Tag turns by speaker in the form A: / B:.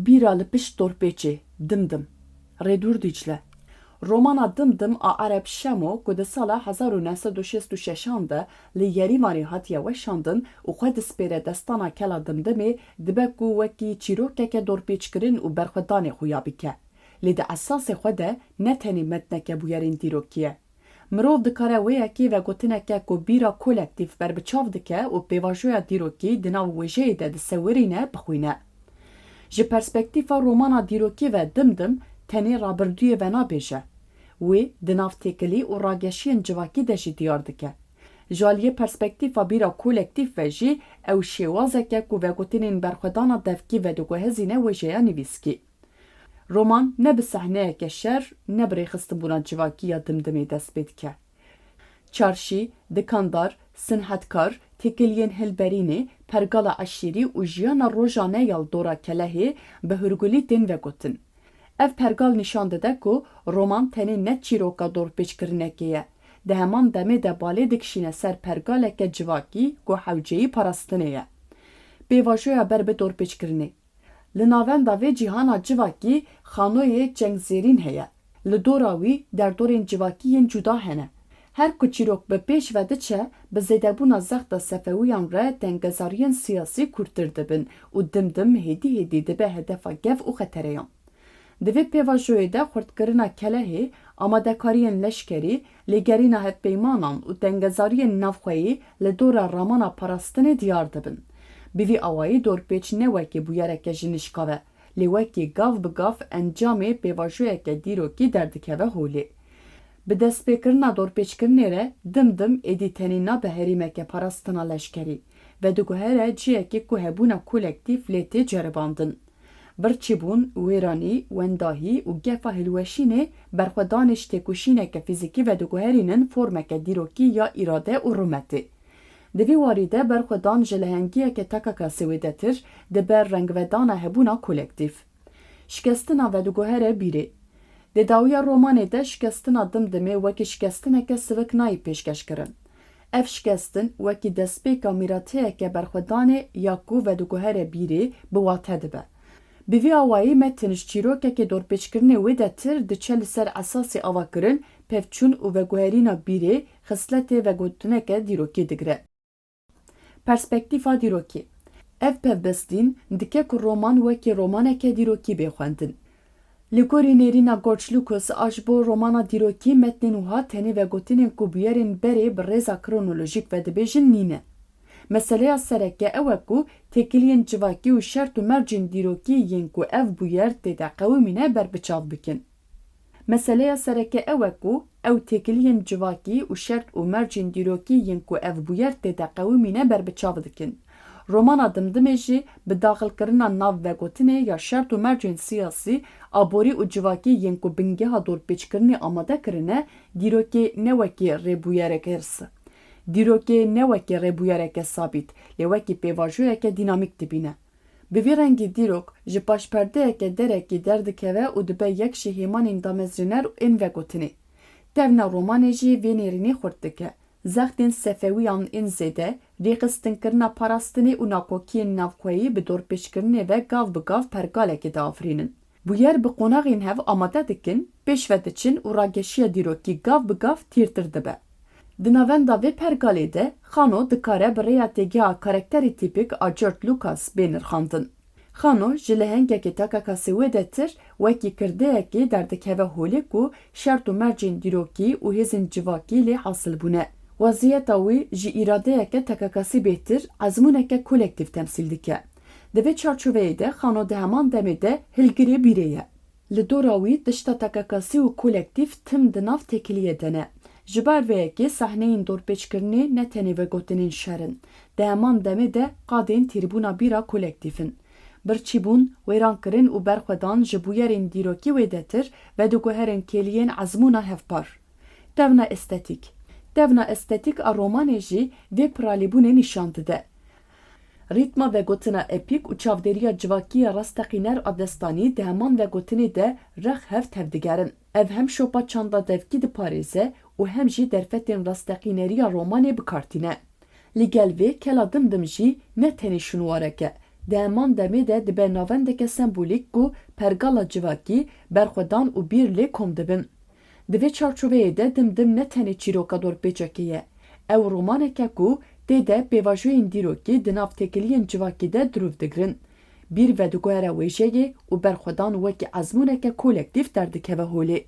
A: Bîra li pişt dorpêçê dimdim. Rêdûr Dicle. Romana Dimdim a Arab Şemo ku di sala 1966 de li Yerîvanê hatiye weşandin û xwe dispêre destana kela Dimdimê dibe ku wekî çîrokeke dorpêçkirin û berxwedanê xuya bike. Lê di esasê xwe de ne tenê metneke bûyerên dîrokî ye. Mirov dikare wêyekê vegotineke ku bîra kolektîf berbiçav dike û pêvajoya dîrokî di nav wêjeyê de disewirîne bixwîne. Ji perspektîfa romana dîrokî ve dimdim tenê rabirdûyê ve nabêje. Wê di nav têkilî û rageşiyên civakî de jî diyar dike. Ji aliyê perspektîfa bîra kolektîf ve jî ew şêwazeke ku vegotinên berxwedana devkî vediguhezîne wêjeya nivîskî. Roman ne bi sehneyeke şer ne bi rêxistinbûna civakî ya Dimdimê dest pê dike. Çarşî, dikandar, sinhetkar, têkiliyên hilberînê, pergala eşîrî û jiyana rojane ya dora kelehê bi hûrgulî tên vegotin. Ev pergal nîşan dide ku roman tenê ne çîroka dorpêçkirinekê ye. Di heman demê de balê dikişîne ser pergaleke civakî ku hewceyî parastinê ye. Pêvajoya ber bi dorpêçkirinê. Li navenda vê cîhana civakî xanoyê cengzêrîn heye. Li dora wî derdorên civakî yên cuda hene. Her ku çîrok bi pêş ve diçe bi zêdebûna zexta sefewiyan re dengezariyên siyasî kurtir dibin û dimdim hêdî hêdî dibe hedefa gev û xetereyan. Di vê pêvajoyê de xurtkirina kelehê, amadekariyên leşkerî, lêgerîna hevpeymanan û dengezariyên navxweyî li dora ramana parastinê diyar dibin. Bi vî awayî dorpêç ne wekî bûyereke ji nişka ve, lê wekî gav bi gav encamê pêvajoyeke dîrokî derdikeve holê. Bi destpêkirina dorpêçkirinê re dimdim êdî tenê nabe herîmeke parastina leşkerî. Vediguhere ciyekê ku hebûna kolektîf lê tê ceribandin. Birçîbûn, wêranî, wendahî û gefa hilweşînê berxwedanê ji têkoşîneke fîzîkî vediguherînin formeke dîrokî ya îrade û rûmetê. Di vî warî de berxwedan ji lehengiyeke tekakasî wêdetir dibe rengvedana hebûna kolektîf. Şikestina vediguhere bîrê. Di dawiya romanê de şikestina Dimdimê wekî şikestineke sivik nayê pêşkêşkirin. Ev şikestin wekî destpêka mîratiyeke berxwedanê ya ku vediguhere bîrê bi wate dibe. Bi vî awayî metin ji çîrokeke dorpêçkirinê wêdetir diçe li ser esasê avakirin, pevçûn û veguherîna bîrê xisletê vegotineke dîrokî digire. Perspektîfa dîrokî. Ev pevbistîn dike ku roman wekî romaneke dîrokî bê xwendin. Li gorî nêrîna George Lucas a ji bo romana dîrokî metnên wiha tenê vegotinên ku bûyerên berê bi rêza kronolojîk vedibêjin nîne. Meseleya sereke ew e ku têkiliyên civakî û şert û mercên dîrokî yên ku ev bûyer tê de qewimîne berbiçav bikin. Meseleya sereke ew e ku ew têkiliyên civakî û şert û mercên dîrokî yên ku ev bûyer tê de qewimîne berbiçav dikin. Romana Dimdimê jî bi daxilkirina nav vegotinê ya şert û mercên siyasî, aborî û civakî yên ku bingeha dorpêçkirinê amade kirine dîrokê ne wekî rêbûyereke hirs. Dîrokê ne wekî rêbûyereke sabît, lê wekî pêvajoyeke dînamîk dibîne. Bi vî rengî dîrok ji paşperdeyeke derekî derdikeve û dibe yek ji hêmanên damezrîner û ên vegotinê. Tevna romanê jî vê nêrînê xurt dike. Zextên sefewiyan ên zêde, rêxistinbûna parastinê û nakokiyên navxweyî bi dorpêçkirinê ve gav bi gav pergalekê diafirînin. Bûyer bi qonaxên hev amade dikin, pêş ve diçin û rageşiya dîrokî gav bi gav tîrtir dibe. Di navenda vê pergalê de xano dikare bi rêya têgeha karakterê tîpik a George Lucas bê nirxandin. Xano ji lehengekê tekakasî wêdetir wekî kirdeyekê derdikeve holê ku şert û mercên dîrokî û hêzên civakî lê hasıl bûne. Waziyeta wî ji îradeyeke tekakasî bêhtir ezmûneke kolektîf temsîl dike. Di vê çarçoveyê de xano di heman demê de hilgirê bîrê ye. Li dora wî tişta tekakasî û kolektîf tim di nav têkiliyê de ne. Ji ber vêyekê sehneyên dorpêçkirinê ne tenê vegotinên şerin. Di heman demê de qadên tîrbûna bîra kolektîfin. Birçîbûn, wêrankirin û berxwedan ji bûyerên dîrokî wêdetir vediguherên kêliyên ezmûna hevpar. Tevna estetîk. Tevna estetîk a romanê jî vê piralîbûnê nîşan dide. Rîtma vegotina epîk û çavdêriya civakî ya rasteqîner a destanî di heman vegotinê de rex hev tevdigerin. Ev hem şopa çanda devkî diparêze û hem jî derfetên rasteqîneriya romanê bikartîne. Li gel vê kela Dimdim jî ne tenê şûnwareke, Deman demê de dibe navendeke sembolîk ku pergala civakî, berxwedan û bîr lê kom dibin. Di vê çarçoveyê de dimdim ne tenê çîroka dorpêçekê ye. Ew romaneke ku tê de pêvajoyên dîrokî di nav têkiliyên civakî de dirûv digirin. Bir vediguhere wêjeyê û berxwedan wekî ezmûneke kolektîf derdikeve holê.